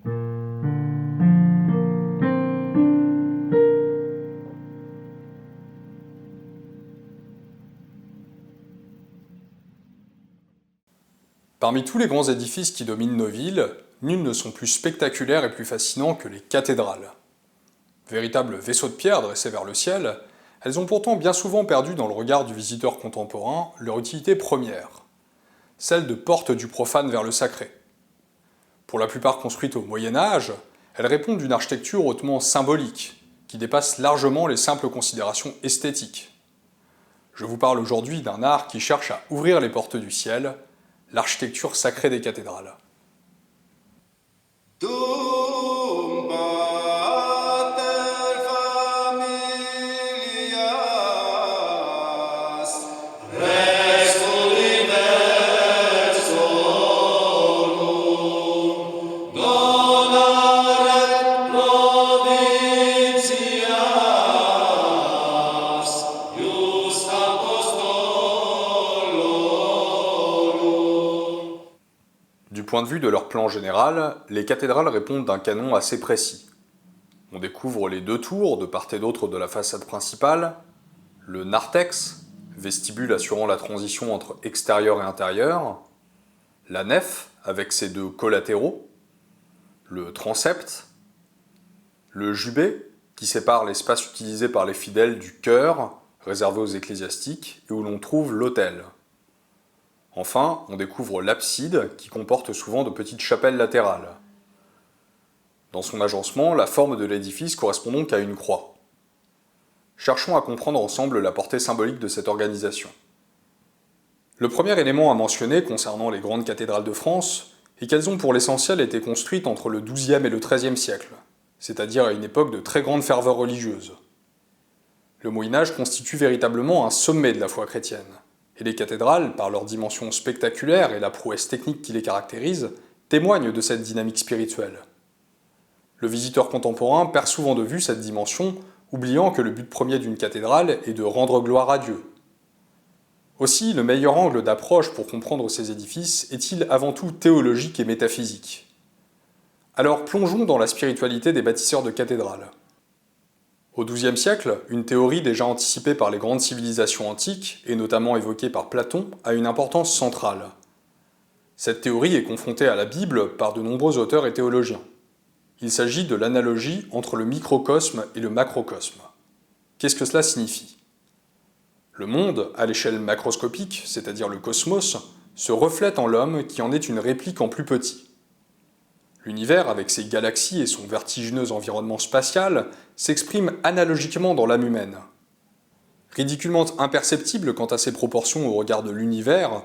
Parmi tous les grands édifices qui dominent nos villes, nuls ne sont plus spectaculaires et plus fascinants que les cathédrales. Véritables vaisseaux de pierre dressés vers le ciel, elles ont pourtant bien souvent perdu dans le regard du visiteur contemporain leur utilité première, celle de porte du profane vers le sacré. Pour la plupart construites au Moyen Âge, elles répondent d'une architecture hautement symbolique, qui dépasse largement les simples considérations esthétiques. Je vous parle aujourd'hui d'un art qui cherche à ouvrir les portes du ciel, l'architecture sacrée des cathédrales. Du point de vue de leur plan général, les cathédrales répondent d'un canon assez précis. On découvre les deux tours de part et d'autre de la façade principale, le narthex, vestibule assurant la transition entre extérieur et intérieur, la nef avec ses deux collatéraux, le transept, le jubé qui sépare l'espace utilisé par les fidèles du chœur, réservé aux ecclésiastiques, et où l'on trouve l'autel. Enfin, on découvre l'abside, qui comporte souvent de petites chapelles latérales. Dans son agencement, la forme de l'édifice correspond donc à une croix. Cherchons à comprendre ensemble la portée symbolique de cette organisation. Le premier élément à mentionner concernant les grandes cathédrales de France est qu'elles ont pour l'essentiel été construites entre le XIIe et le XIIIe siècle, c'est-à-dire à une époque de très grande ferveur religieuse. Le Moyen-Âge constitue véritablement un sommet de la foi chrétienne. Et les cathédrales, par leur dimension spectaculaire et la prouesse technique qui les caractérise, témoignent de cette dynamique spirituelle. Le visiteur contemporain perd souvent de vue cette dimension, oubliant que le but premier d'une cathédrale est de rendre gloire à Dieu. Aussi, le meilleur angle d'approche pour comprendre ces édifices est-il avant tout théologique et métaphysique. Alors plongeons dans la spiritualité des bâtisseurs de cathédrales. Au XIIe siècle, une théorie déjà anticipée par les grandes civilisations antiques, et notamment évoquée par Platon, a une importance centrale. Cette théorie est confrontée à la Bible par de nombreux auteurs et théologiens. Il s'agit de l'analogie entre le microcosme et le macrocosme. Qu'est-ce que cela signifie ? Le monde, à l'échelle macroscopique, c'est-à-dire le cosmos, se reflète en l'homme qui en est une réplique en plus petit. L'univers, avec ses galaxies et son vertigineux environnement spatial, s'exprime analogiquement dans l'âme humaine. Ridiculement imperceptible quant à ses proportions au regard de l'univers,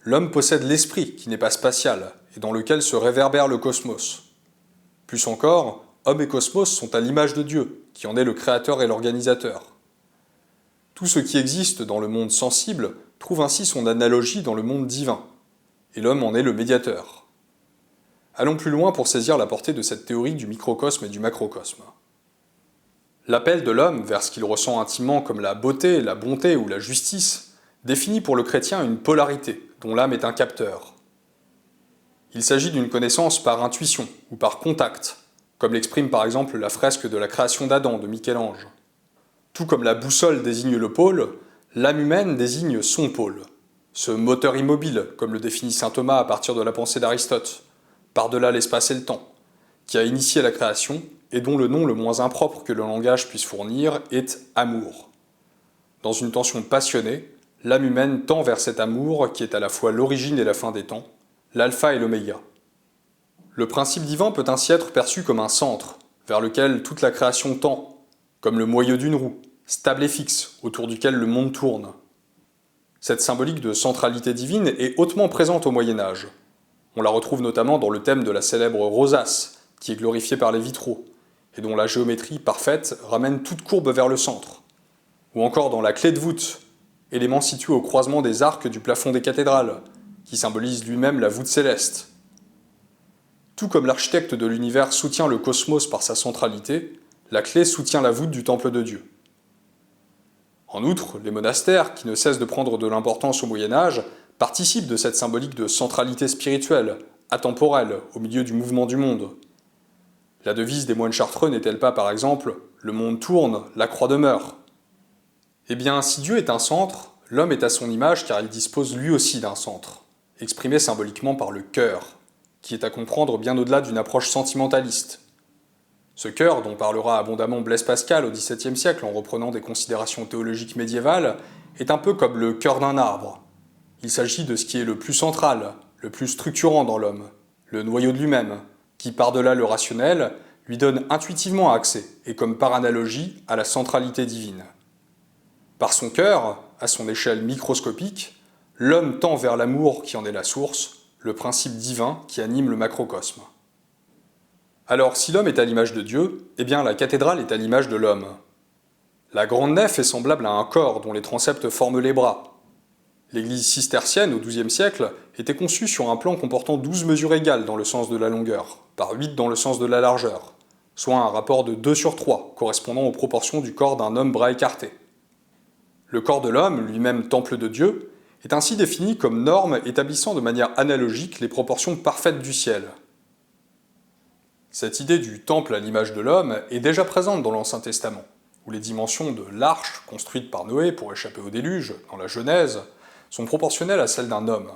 l'homme possède l'esprit qui n'est pas spatial et dans lequel se réverbère le cosmos. Plus encore, homme et cosmos sont à l'image de Dieu, qui en est le créateur et l'organisateur. Tout ce qui existe dans le monde sensible trouve ainsi son analogie dans le monde divin, et l'homme en est le médiateur. Allons plus loin pour saisir la portée de cette théorie du microcosme et du macrocosme. L'appel de l'homme vers ce qu'il ressent intimement comme la beauté, la bonté ou la justice définit pour le chrétien une polarité dont l'âme est un capteur. Il s'agit d'une connaissance par intuition ou par contact, comme l'exprime par exemple la fresque de la création d'Adam de Michel-Ange. Tout comme la boussole désigne le pôle, l'âme humaine désigne son pôle, ce moteur immobile, comme le définit saint Thomas à partir de la pensée d'Aristote, par-delà l'espace et le temps, qui a initié la création et dont le nom le moins impropre que le langage puisse fournir est amour. Dans une tension passionnée, l'âme humaine tend vers cet amour qui est à la fois l'origine et la fin des temps, l'alpha et l'oméga. Le principe divin peut ainsi être perçu comme un centre, vers lequel toute la création tend, comme le moyeu d'une roue, stable et fixe, autour duquel le monde tourne. Cette symbolique de centralité divine est hautement présente au Moyen-Âge. On la retrouve notamment dans le thème de la célèbre rosace, qui est glorifiée par les vitraux, et dont la géométrie parfaite ramène toute courbe vers le centre. Ou encore dans la clé de voûte, élément situé au croisement des arcs du plafond des cathédrales, qui symbolise lui-même la voûte céleste. Tout comme l'architecte de l'univers soutient le cosmos par sa centralité, la clé soutient la voûte du temple de Dieu. En outre, les monastères, qui ne cessent de prendre de l'importance au Moyen-Âge, participent de cette symbolique de centralité spirituelle, atemporelle, au milieu du mouvement du monde. La devise des moines chartreux n'est-elle pas, par exemple, « Le monde tourne, la croix demeure » ? Eh bien, si Dieu est un centre, l'homme est à son image car il dispose lui aussi d'un centre, exprimé symboliquement par le cœur, qui est à comprendre bien au-delà d'une approche sentimentaliste. Ce cœur, dont parlera abondamment Blaise Pascal au XVIIe siècle en reprenant des considérations théologiques médiévales, est un peu comme le cœur d'un arbre. Il s'agit de ce qui est le plus central, le plus structurant dans l'homme, le noyau de lui-même, qui, par-delà le rationnel, lui donne intuitivement accès, et comme par analogie, à la centralité divine. Par son cœur, à son échelle microscopique, l'homme tend vers l'amour qui en est la source, le principe divin qui anime le macrocosme. Alors, si l'homme est à l'image de Dieu, eh bien la cathédrale est à l'image de l'homme. La grande nef est semblable à un corps dont les transepts forment les bras. L'église cistercienne, au XIIe siècle, était conçue sur un plan comportant 12 mesures égales dans le sens de la longueur, par 8 dans le sens de la largeur, soit un rapport de 2/3, correspondant aux proportions du corps d'un homme bras écartés. Le corps de l'homme, lui-même temple de Dieu, est ainsi défini comme norme établissant de manière analogique les proportions parfaites du ciel. Cette idée du temple à l'image de l'homme est déjà présente dans l'Ancien Testament, où les dimensions de l'arche construite par Noé pour échapper au déluge, dans la Genèse, sont proportionnelles à celles d'un homme.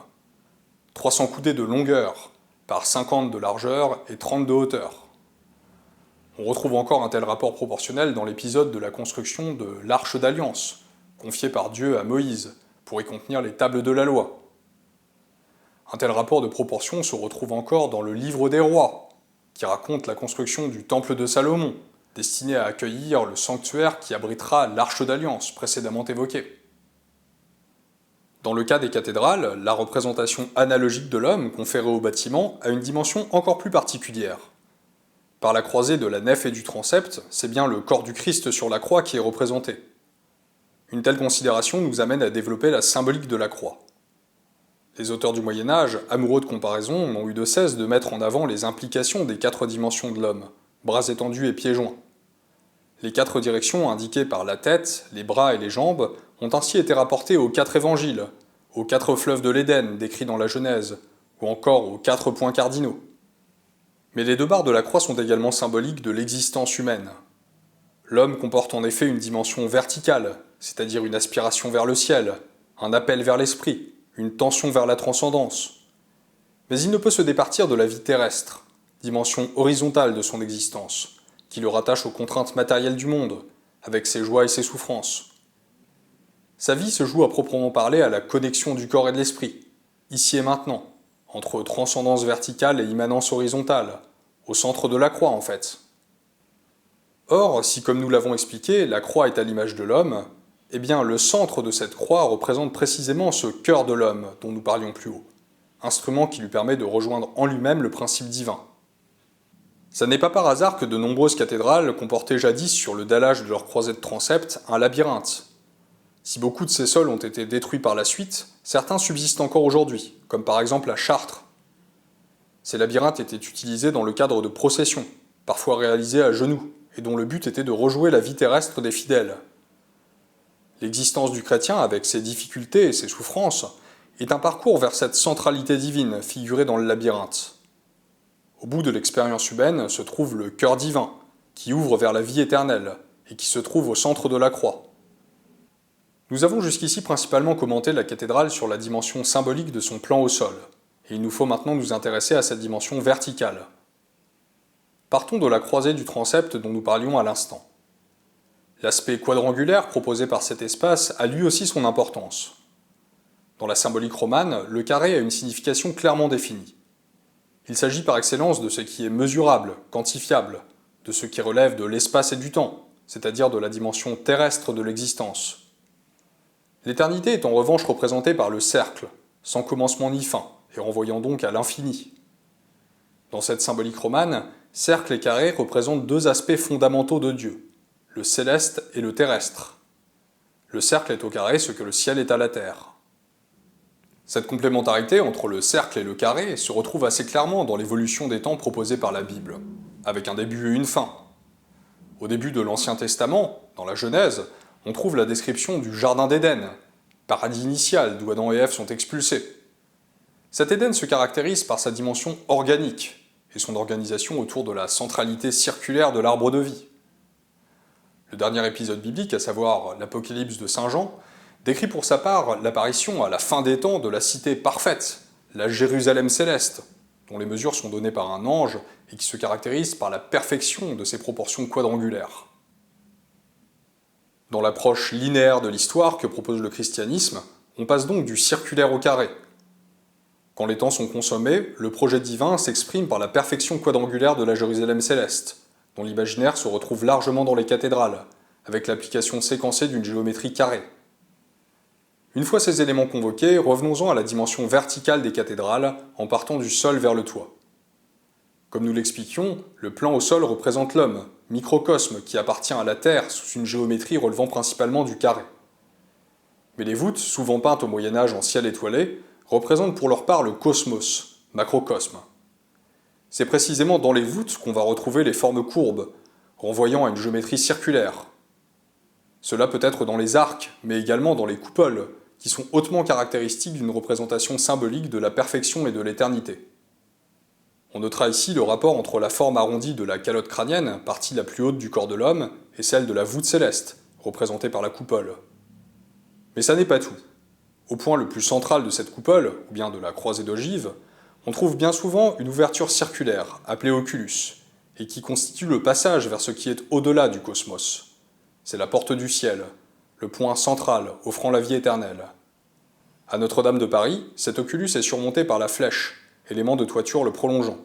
300 coudées de longueur, par 50 de largeur et 30 de hauteur. On retrouve encore un tel rapport proportionnel dans l'épisode de la construction de l'Arche d'Alliance, confiée par Dieu à Moïse, pour y contenir les tables de la loi. Un tel rapport de proportion se retrouve encore dans le Livre des Rois, qui raconte la construction du Temple de Salomon, destiné à accueillir le sanctuaire qui abritera l'Arche d'Alliance, précédemment évoquée. Dans le cas des cathédrales, la représentation analogique de l'homme conférée au bâtiment a une dimension encore plus particulière. Par la croisée de la nef et du transept, c'est bien le corps du Christ sur la croix qui est représenté. Une telle considération nous amène à développer la symbolique de la croix. Les auteurs du Moyen-Âge, amoureux de comparaison, n'ont eu de cesse de mettre en avant les implications des 4 dimensions de l'homme, bras étendus et pieds joints. Les 4 directions indiquées par la tête, les bras et les jambes ont ainsi été rapportées aux 4 évangiles, aux 4 fleuves de l'Éden décrits dans la Genèse, ou encore aux 4 points cardinaux. Mais les 2 barres de la croix sont également symboliques de l'existence humaine. L'homme comporte en effet une dimension verticale, c'est-à-dire une aspiration vers le ciel, un appel vers l'esprit, une tension vers la transcendance. Mais il ne peut se départir de la vie terrestre, dimension horizontale de son existence, qui le rattache aux contraintes matérielles du monde, avec ses joies et ses souffrances. Sa vie se joue à proprement parler à la connexion du corps et de l'esprit, ici et maintenant, entre transcendance verticale et immanence horizontale, au centre de la croix en fait. Or, si comme nous l'avons expliqué, la croix est à l'image de l'homme, eh bien le centre de cette croix représente précisément ce cœur de l'homme dont nous parlions plus haut, instrument qui lui permet de rejoindre en lui-même le principe divin. Ça n'est pas par hasard que de nombreuses cathédrales comportaient jadis sur le dallage de leur croisée de transept un labyrinthe. Si beaucoup de ces sols ont été détruits par la suite, certains subsistent encore aujourd'hui, comme par exemple à Chartres. Ces labyrinthes étaient utilisés dans le cadre de processions, parfois réalisées à genoux, et dont le but était de rejouer la vie terrestre des fidèles. L'existence du chrétien, avec ses difficultés et ses souffrances, est un parcours vers cette centralité divine figurée dans le labyrinthe. Au bout de l'expérience humaine se trouve le cœur divin, qui ouvre vers la vie éternelle, et qui se trouve au centre de la croix. Nous avons jusqu'ici principalement commenté la cathédrale sur la dimension symbolique de son plan au sol, et il nous faut maintenant nous intéresser à cette dimension verticale. Partons de la croisée du transept dont nous parlions à l'instant. L'aspect quadrangulaire proposé par cet espace a lui aussi son importance. Dans la symbolique romane, le carré a une signification clairement définie. Il s'agit par excellence de ce qui est mesurable, quantifiable, de ce qui relève de l'espace et du temps, c'est-à-dire de la dimension terrestre de l'existence. L'éternité est en revanche représentée par le cercle, sans commencement ni fin, et renvoyant donc à l'infini. Dans cette symbolique romane, cercle et carré représentent 2 aspects fondamentaux de Dieu, le céleste et le terrestre. Le cercle est au carré ce que le ciel est à la terre. Cette complémentarité entre le cercle et le carré se retrouve assez clairement dans l'évolution des temps proposée par la Bible, avec un début et une fin. Au début de l'Ancien Testament, dans la Genèse, on trouve la description du Jardin d'Éden, paradis initial d'où Adam et Ève sont expulsés. Cet Éden se caractérise par sa dimension organique, et son organisation autour de la centralité circulaire de l'arbre de vie. Le dernier épisode biblique, à savoir l'Apocalypse de Saint Jean, décrit pour sa part l'apparition à la fin des temps de la cité parfaite, la Jérusalem céleste, dont les mesures sont données par un ange et qui se caractérise par la perfection de ses proportions quadrangulaires. Dans l'approche linéaire de l'histoire que propose le christianisme, on passe donc du circulaire au carré. Quand les temps sont consommés, le projet divin s'exprime par la perfection quadrangulaire de la Jérusalem céleste, dont l'imaginaire se retrouve largement dans les cathédrales, avec l'application séquencée d'une géométrie carrée. Une fois ces éléments convoqués, revenons-en à la dimension verticale des cathédrales, en partant du sol vers le toit. Comme nous l'expliquions, le plan au sol représente l'homme, microcosme qui appartient à la Terre sous une géométrie relevant principalement du carré. Mais les voûtes, souvent peintes au Moyen-Âge en ciel étoilé, représentent pour leur part le cosmos, macrocosme. C'est précisément dans les voûtes qu'on va retrouver les formes courbes, renvoyant à une géométrie circulaire. Cela peut être dans les arcs, mais également dans les coupoles, qui sont hautement caractéristiques d'une représentation symbolique de la perfection et de l'éternité. On notera ici le rapport entre la forme arrondie de la calotte crânienne, partie la plus haute du corps de l'homme, et celle de la voûte céleste, représentée par la coupole. Mais ça n'est pas tout. Au point le plus central de cette coupole, ou bien de la croisée d'ogive, on trouve bien souvent une ouverture circulaire, appelée oculus, et qui constitue le passage vers ce qui est au-delà du cosmos. C'est la porte du ciel, le point central offrant la vie éternelle. À Notre-Dame de Paris, cet oculus est surmonté par la flèche, élément de toiture le prolongeant.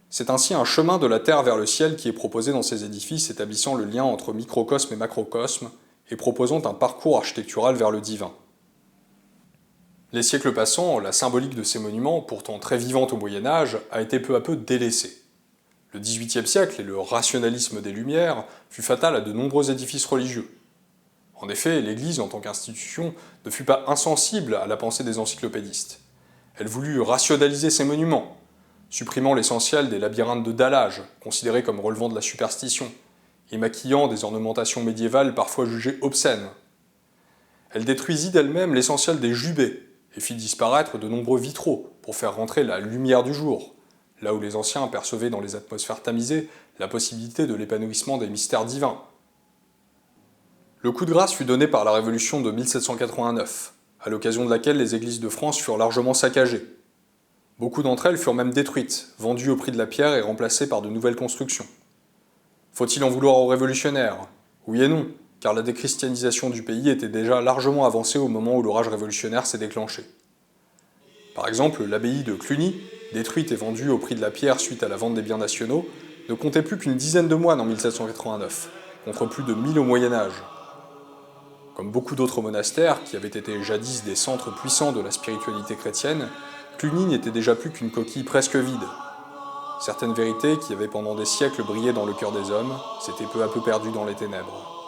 C'est ainsi un chemin de la terre vers le ciel qui est proposé dans ces édifices établissant le lien entre microcosme et macrocosme et proposant un parcours architectural vers le divin. Les siècles passant, la symbolique de ces monuments, pourtant très vivante au Moyen-Âge, a été peu à peu délaissée. Le XVIIIe siècle et le rationalisme des Lumières fut fatal à de nombreux édifices religieux. En effet, l'Église, en tant qu'institution, ne fut pas insensible à la pensée des encyclopédistes. Elle voulut rationaliser ces monuments, supprimant l'essentiel des labyrinthes de dallage, considérés comme relevant de la superstition, et maquillant des ornementations médiévales parfois jugées obscènes. Elle détruisit d'elle-même l'essentiel des jubés, et fit disparaître de nombreux vitraux pour faire rentrer la lumière du jour, là où les anciens percevaient dans les atmosphères tamisées la possibilité de l'épanouissement des mystères divins. Le coup de grâce fut donné par la Révolution de 1789, à l'occasion de laquelle les églises de France furent largement saccagées. Beaucoup d'entre elles furent même détruites, vendues au prix de la pierre et remplacées par de nouvelles constructions. Faut-il en vouloir aux révolutionnaires? Oui et non, car la déchristianisation du pays était déjà largement avancée au moment où l'orage révolutionnaire s'est déclenché. Par exemple, l'abbaye de Cluny, détruite et vendue au prix de la pierre suite à la vente des biens nationaux, ne comptait plus qu'une dizaine de moines en 1789, contre plus de 1000 au Moyen-Âge. Comme beaucoup d'autres monastères, qui avaient été jadis des centres puissants de la spiritualité chrétienne, Cluny n'était déjà plus qu'une coquille presque vide. Certaines vérités qui avaient pendant des siècles brillé dans le cœur des hommes s'étaient peu à peu perdues dans les ténèbres.